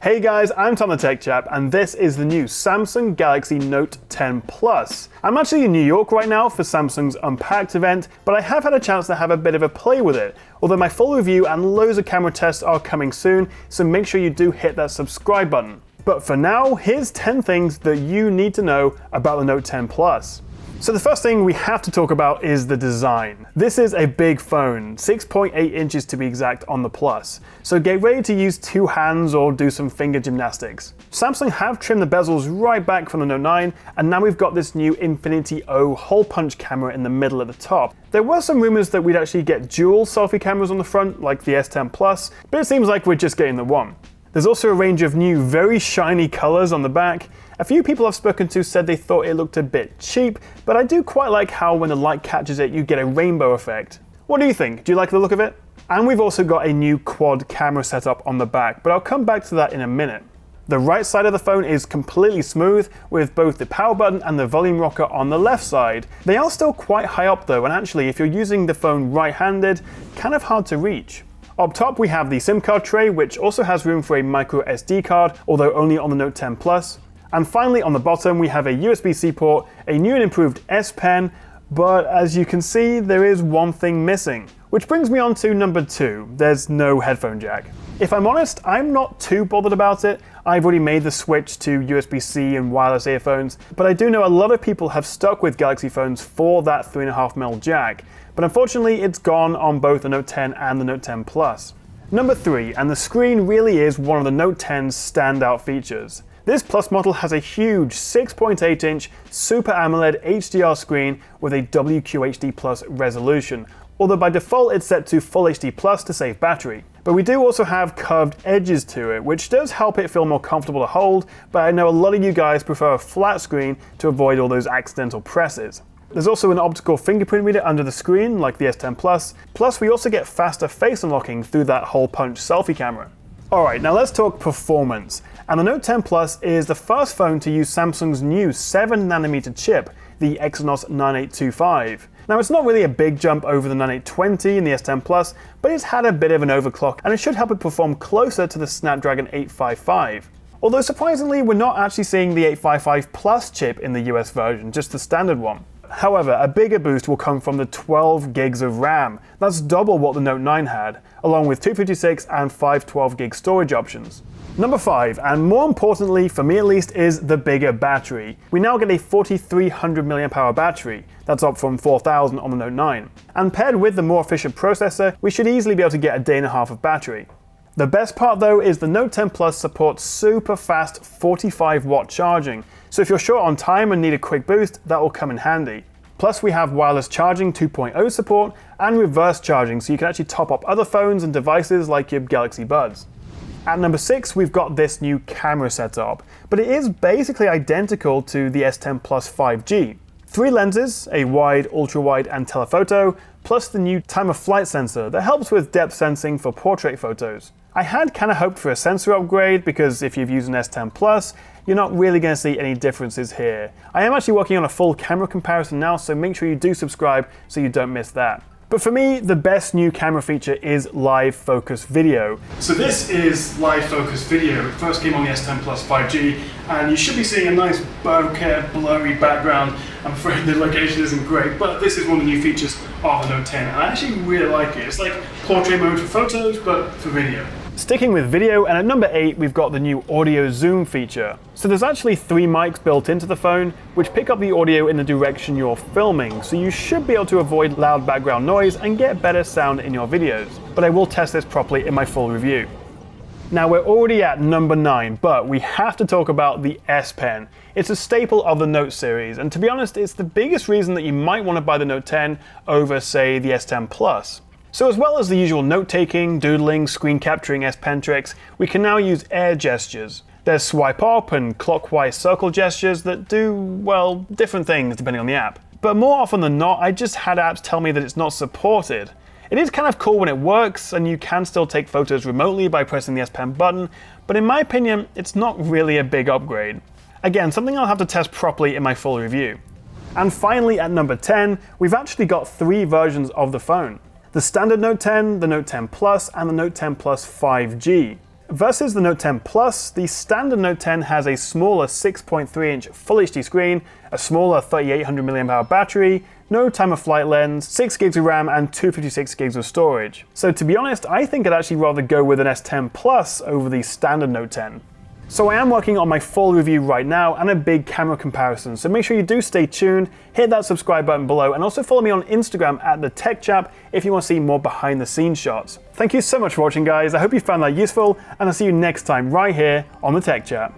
Hey guys, I'm Tom the Tech Chap, and this is the new Samsung Galaxy Note 10 Plus. I'm actually in New York right now for Samsung's Unpacked event, but I have had a chance to have a bit of a play with it, although my full review and loads of camera tests are coming soon, so make sure you do hit that subscribe button. But for now, here's 10 things that you need to know about the Note 10 Plus. So the first thing we have to talk about is the design. This is a big phone, 6.8 inches to be exact on the Plus, so get ready to use two hands or do some finger gymnastics. Samsung have trimmed the bezels right back from the Note 9, and now we've got this new Infinity O hole punch camera in the middle at the top. There were some rumors that we'd actually get dual selfie cameras on the front, like the S10 Plus, but it seems like we're just getting the one. There's also a range of new, very shiny colors on the back. A few people I've spoken to said they thought it looked a bit cheap, but I do quite like how when the light catches it, you get a rainbow effect. What do you think? Do you like the look of it? And we've also got a new quad camera setup on the back, but I'll come back to that in a minute. The right side of the phone is completely smooth, with both the power button and the volume rocker on the left side. They are still quite high up though, and actually if you're using the phone right-handed, kind of hard to reach. Up top we have the SIM card tray, which also has room for a micro SD card, although only on the Note 10 Plus. And finally on the bottom we have a USB-C port, a new and improved S Pen, but as you can see there is one thing missing. Which brings me on to number 2, there's no headphone jack. If I'm honest, I'm not too bothered about it. I've already made the switch to USB-C and wireless earphones, but I do know a lot of people have stuck with Galaxy phones for that 3.5mm jack. But unfortunately it's gone on both the Note 10 and the Note 10 Plus. Number 3, and the screen really is one of the Note 10's standout features. This Plus model has a huge 6.8 inch Super AMOLED HDR screen with a WQHD Plus resolution, although by default it's set to Full HD Plus to save battery. But we do also have curved edges to it, which does help it feel more comfortable to hold, but I know a lot of you guys prefer a flat screen to avoid all those accidental presses. There's also an optical fingerprint reader under the screen, like the S10 Plus, plus we also get faster face unlocking through that hole punch selfie camera. Alright, now let's talk performance. And the Note 10 Plus is the first phone to use Samsung's new 7nm chip, the Exynos 9825. Now it's not really a big jump over the 9820 in the S10 Plus, but it's had a bit of an overclock and it should help it perform closer to the Snapdragon 855. Although surprisingly, we're not actually seeing the 855 Plus chip in the US version, just the standard one. However, a bigger boost will come from the 12 gigs of RAM. That's double what the Note 9 had, along with 256 and 512 gig storage options. Number 5, and more importantly for me at least, is the bigger battery. We now get a 4300 mAh battery. That's up from 4000 on the Note 9. And paired with the more efficient processor, we should easily be able to get a day and a half of battery. The best part though is the Note 10 Plus supports super fast 45-watt charging, so if you're short on time and need a quick boost, that will come in handy. Plus we have wireless charging 2.0 support and reverse charging, so you can actually top up other phones and devices like your Galaxy Buds. At number 6 we've got this new camera setup, but it is basically identical to the S10 Plus 5G. 3 lenses, a wide, ultra-wide and telephoto, plus the new time of flight sensor that helps with depth sensing for portrait photos. I had kind of hoped for a sensor upgrade because if you've used an S10 Plus, you're not really going to see any differences here. I am actually working on a full camera comparison now, so make sure you do subscribe so you don't miss that. But for me, the best new camera feature is live focus video. So this is live focus video. It first came on the S10 Plus 5G, and you should be seeing a nice bokeh, blurry background. I'm afraid the location isn't great, but this is one of the new features of the Note 10, and I actually really like it. It's like portrait mode for photos, but for video. Sticking with video, and at number 8 we've got the new audio zoom feature. So there's actually 3 mics built into the phone, which pick up the audio in the direction you're filming, so you should be able to avoid loud background noise and get better sound in your videos. But I will test this properly in my full review. Now we're already at number 9, but we have to talk about the S Pen. It's a staple of the Note series, and to be honest, it's the biggest reason that you might want to buy the Note 10 over, say, the S10 Plus. So as well as the usual note-taking, doodling, screen capturing S Pen tricks, we can now use air gestures. There's swipe up and clockwise circle gestures that do, well, different things depending on the app. But more often than not, I just had apps tell me that it's not supported. It is kind of cool when it works, and you can still take photos remotely by pressing the S Pen button, but in my opinion, it's not really a big upgrade. Again, something I'll have to test properly in my full review. And finally at number 10, we've actually got 3 versions of the phone. The standard Note 10, the Note 10 Plus, and the Note 10 Plus 5G. Versus the Note 10 Plus, the standard Note 10 has a smaller 6.3-inch Full HD screen, a smaller 3800 mAh battery, no time-of-flight lens, 6 gigs of RAM, and 256 gigs of storage. So to be honest, I think I'd actually rather go with an S10 Plus over the standard Note 10. So I am working on my full review right now and a big camera comparison, so make sure you do stay tuned, hit that subscribe button below, and also follow me on Instagram at the Tech Chap if you want to see more behind the scenes shots. Thank you so much for watching, guys. I hope you found that useful, and I'll see you next time right here on the Tech Chap.